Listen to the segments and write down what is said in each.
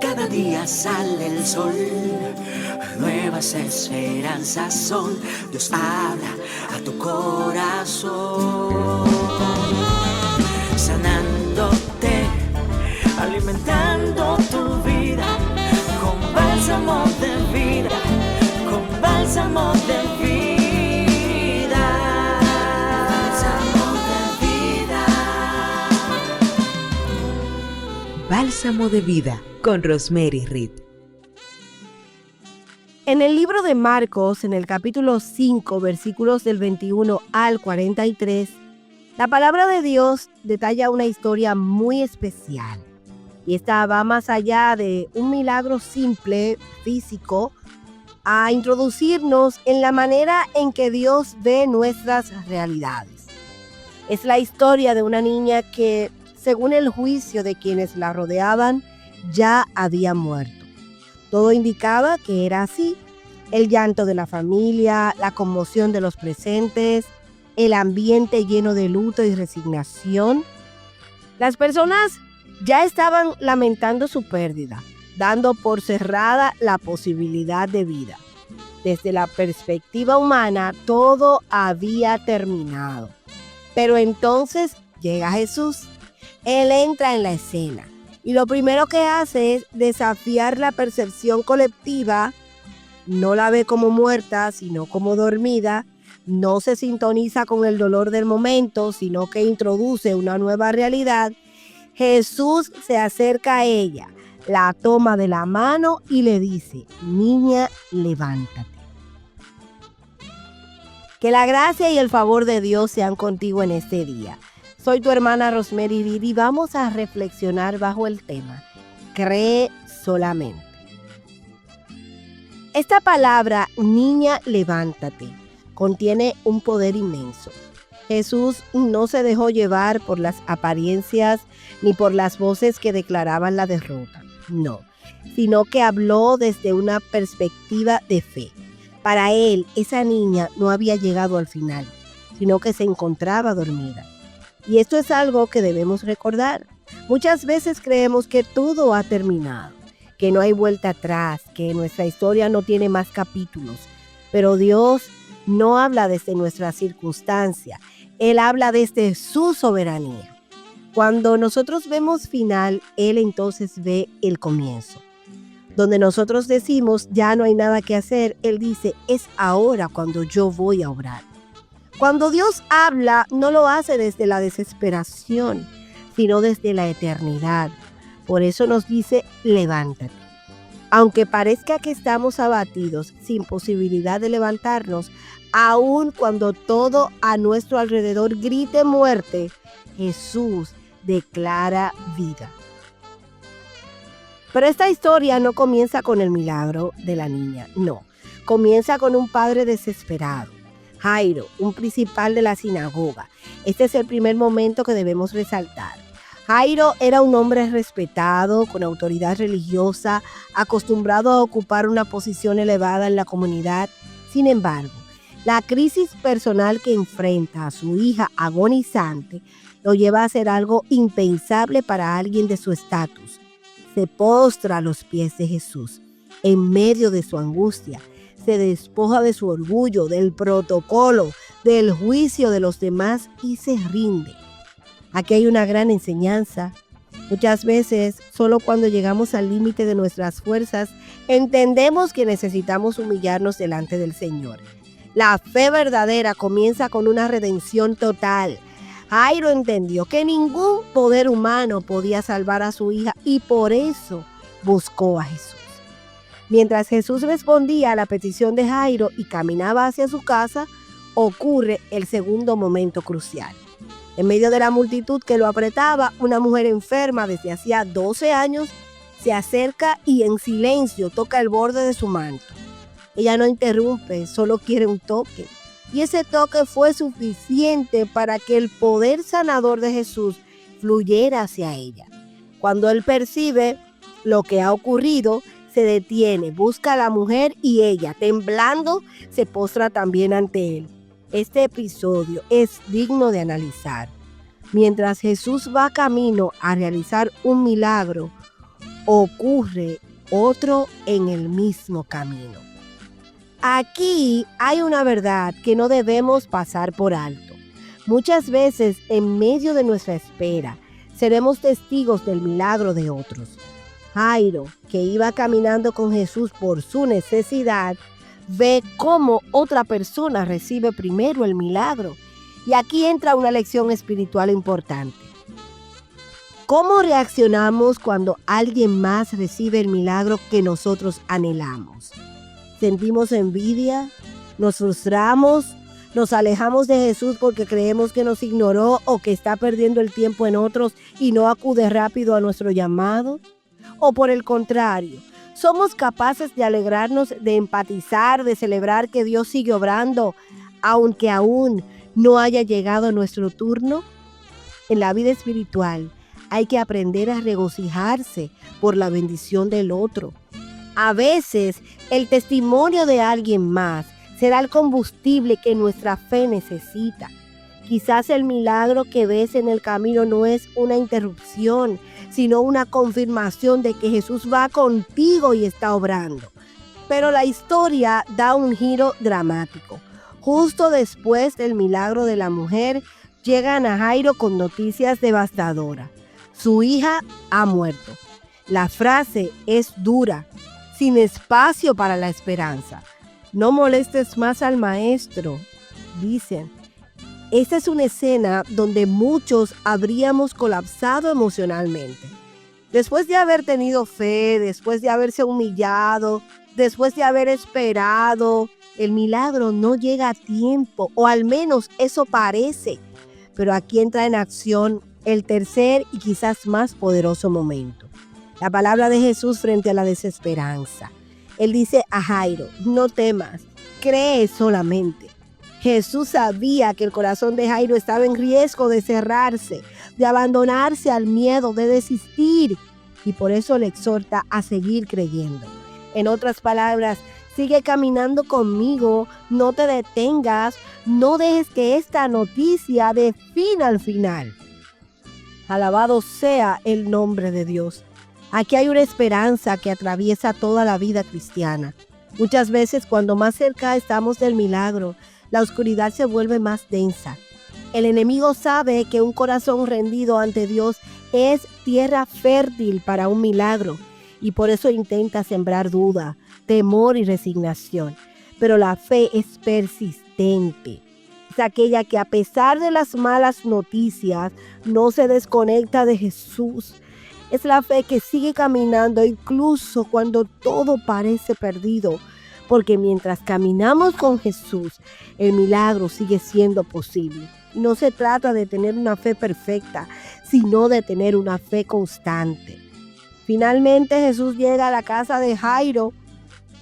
Cada día sale el sol, nuevas esperanzas son. Dios habla a tu corazón, sanándote, alimentando tu vida con bálsamo de vida, con bálsamo de vida, bálsamo de vida. Bálsamo de vida con Rosemary Reed. En el libro de Marcos, en el capítulo 5, versículos del 21 al 43, la palabra de Dios detalla una historia muy especial. Y esta va más allá de un milagro simple, físico, a introducirnos en la manera en que Dios ve nuestras realidades. Es la historia de una niña que, según el juicio de quienes la rodeaban, ya había muerto. Todo indicaba que era así. El llanto de la familia, la conmoción de los presentes, el ambiente lleno de luto y resignación. Las personas ya estaban lamentando su pérdida, dando por cerrada la posibilidad de vida. Desde la perspectiva humana, todo había terminado. Pero entonces llega Jesús. Él entra en la escena. Y lo primero que hace es desafiar la percepción colectiva. No la ve como muerta, sino como dormida. No se sintoniza con el dolor del momento, sino que introduce una nueva realidad. Jesús se acerca a ella, la toma de la mano y le dice: niña, levántate. Que la gracia y el favor de Dios sean contigo en este día. Soy tu hermana Rosemary Reed y vamos a reflexionar bajo el tema: cree solamente. Esta palabra, niña, levántate, contiene un poder inmenso. Jesús no se dejó llevar por las apariencias ni por las voces que declaraban la derrota, no, sino que habló desde una perspectiva de fe. Para él, esa niña no había llegado al final, sino que se encontraba dormida. Y esto es algo que debemos recordar. Muchas veces creemos que todo ha terminado, que no hay vuelta atrás, que nuestra historia no tiene más capítulos. Pero Dios no habla desde nuestra circunstancia, Él habla desde su soberanía. Cuando nosotros vemos final, Él entonces ve el comienzo. Donde nosotros decimos ya no hay nada que hacer, Él dice es ahora cuando yo voy a obrar. Cuando Dios habla, no lo hace desde la desesperación, sino desde la eternidad. Por eso nos dice, levántate. Aunque parezca que estamos abatidos, sin posibilidad de levantarnos, aun cuando todo a nuestro alrededor grite muerte, Jesús declara vida. Pero esta historia no comienza con el milagro de la niña, no. Comienza con un padre desesperado. Jairo, un principal de la sinagoga. Este es el primer momento que debemos resaltar. Jairo era un hombre respetado, con autoridad religiosa, acostumbrado a ocupar una posición elevada en la comunidad. Sin embargo, la crisis personal que enfrenta a su hija agonizante lo lleva a hacer algo impensable para alguien de su estatus. Se postra a los pies de Jesús. En medio de su angustia, se despoja de su orgullo, del protocolo, del juicio de los demás y se rinde. Aquí hay una gran enseñanza. Muchas veces, solo cuando llegamos al límite de nuestras fuerzas, entendemos que necesitamos humillarnos delante del Señor. La fe verdadera comienza con una redención total. Jairo entendió que ningún poder humano podía salvar a su hija y por eso buscó a Jesús. Mientras Jesús respondía a la petición de Jairo y caminaba hacia su casa, ocurre el segundo momento crucial. En medio de la multitud que lo apretaba, una mujer enferma desde hacía 12 años se acerca y en silencio toca el borde de su manto. Ella no interrumpe, solo quiere un toque. Y ese toque fue suficiente para que el poder sanador de Jesús fluyera hacia ella. Cuando él percibe lo que ha ocurrido, se detiene, busca a la mujer y ella, temblando, se postra también ante él. Este episodio es digno de analizar. Mientras Jesús va camino a realizar un milagro, ocurre otro en el mismo camino. Aquí hay una verdad que no debemos pasar por alto. Muchas veces, en medio de nuestra espera, seremos testigos del milagro de otros. Jairo, que iba caminando con Jesús por su necesidad, ve cómo otra persona recibe primero el milagro. Y aquí entra una lección espiritual importante. ¿Cómo reaccionamos cuando alguien más recibe el milagro que nosotros anhelamos? ¿Sentimos envidia? ¿Nos frustramos? ¿Nos alejamos de Jesús porque creemos que nos ignoró o que está perdiendo el tiempo en otros y no acude rápido a nuestro llamado? ¿O por el contrario, somos capaces de alegrarnos, de empatizar, de celebrar que Dios sigue obrando, aunque aún no haya llegado nuestro turno? En la vida espiritual hay que aprender a regocijarse por la bendición del otro. A veces el testimonio de alguien más será el combustible que nuestra fe necesita. Quizás el milagro que ves en el camino no es una interrupción, sino una confirmación de que Jesús va contigo y está obrando. Pero la historia da un giro dramático. Justo después del milagro de la mujer, llegan a Jairo con noticias devastadoras. Su hija ha muerto. La frase es dura, sin espacio para la esperanza. No molestes más al maestro, dicen. Esta es una escena donde muchos habríamos colapsado emocionalmente. Después de haber tenido fe, después de haberse humillado, después de haber esperado, el milagro no llega a tiempo, o al menos eso parece. Pero aquí entra en acción el tercer y quizás más poderoso momento. La palabra de Jesús frente a la desesperanza. Él dice a Jairo, no temas, cree solamente. Jesús sabía que el corazón de Jairo estaba en riesgo de cerrarse, de abandonarse al miedo, de desistir. Y por eso le exhorta a seguir creyendo. En otras palabras, sigue caminando conmigo, no te detengas, no dejes que esta noticia defina el final. Alabado sea el nombre de Dios. Aquí hay una esperanza que atraviesa toda la vida cristiana. Muchas veces cuando más cerca estamos del milagro, la oscuridad se vuelve más densa. El enemigo sabe que un corazón rendido ante Dios es tierra fértil para un milagro y por eso intenta sembrar duda, temor y resignación. Pero la fe es persistente. Es aquella que a pesar de las malas noticias no se desconecta de Jesús. Es la fe que sigue caminando incluso cuando todo parece perdido. Porque mientras caminamos con Jesús, el milagro sigue siendo posible. No se trata de tener una fe perfecta, sino de tener una fe constante. Finalmente Jesús llega a la casa de Jairo.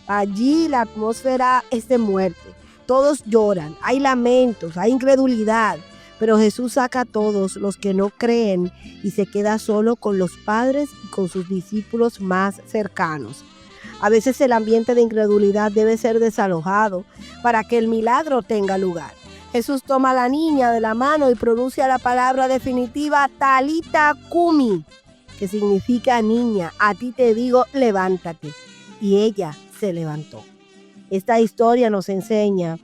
Allí la atmósfera es de muerte. Todos lloran, hay lamentos, hay incredulidad. Pero Jesús saca a todos los que no creen y se queda solo con los padres y con sus discípulos más cercanos. A veces el ambiente de incredulidad debe ser desalojado para que el milagro tenga lugar. Jesús toma a la niña de la mano y pronuncia la palabra definitiva Talita Cumi, que significa niña, a ti te digo, levántate. Y ella se levantó. Esta historia nos enseña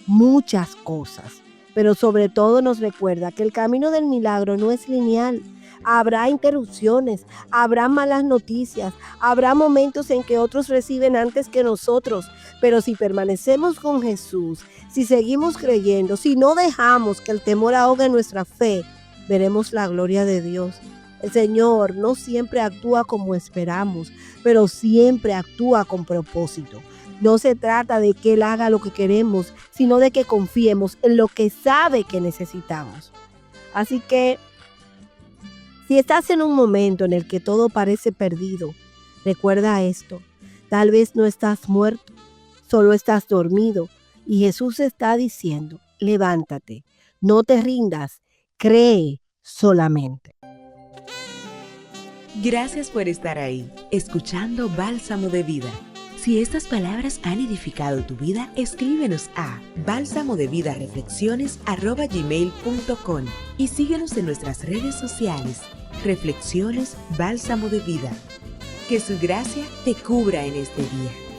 muchas cosas, pero sobre todo nos recuerda que el camino del milagro no es lineal. Habrá interrupciones, habrá malas noticias, habrá momentos en que otros reciben antes que nosotros, pero si permanecemos con Jesús, si seguimos creyendo, si no dejamos que el temor ahogue nuestra fe, veremos la gloria de Dios. El Señor no siempre actúa como esperamos, pero siempre actúa con propósito. No se trata de que Él haga lo que queremos, sino de que confiemos en lo que sabe que necesitamos. Así que, si estás en un momento en el que todo parece perdido, recuerda esto. Tal vez no estás muerto, solo estás dormido. Y Jesús está diciendo, levántate, no te rindas, cree solamente. Gracias por estar ahí, escuchando Bálsamo de Vida. Si estas palabras han edificado tu vida, escríbenos a balsamodevidareflexiones@gmail.com y síguenos en nuestras redes sociales. Reflexiones Bálsamo de Vida. Que su gracia te cubra en este día.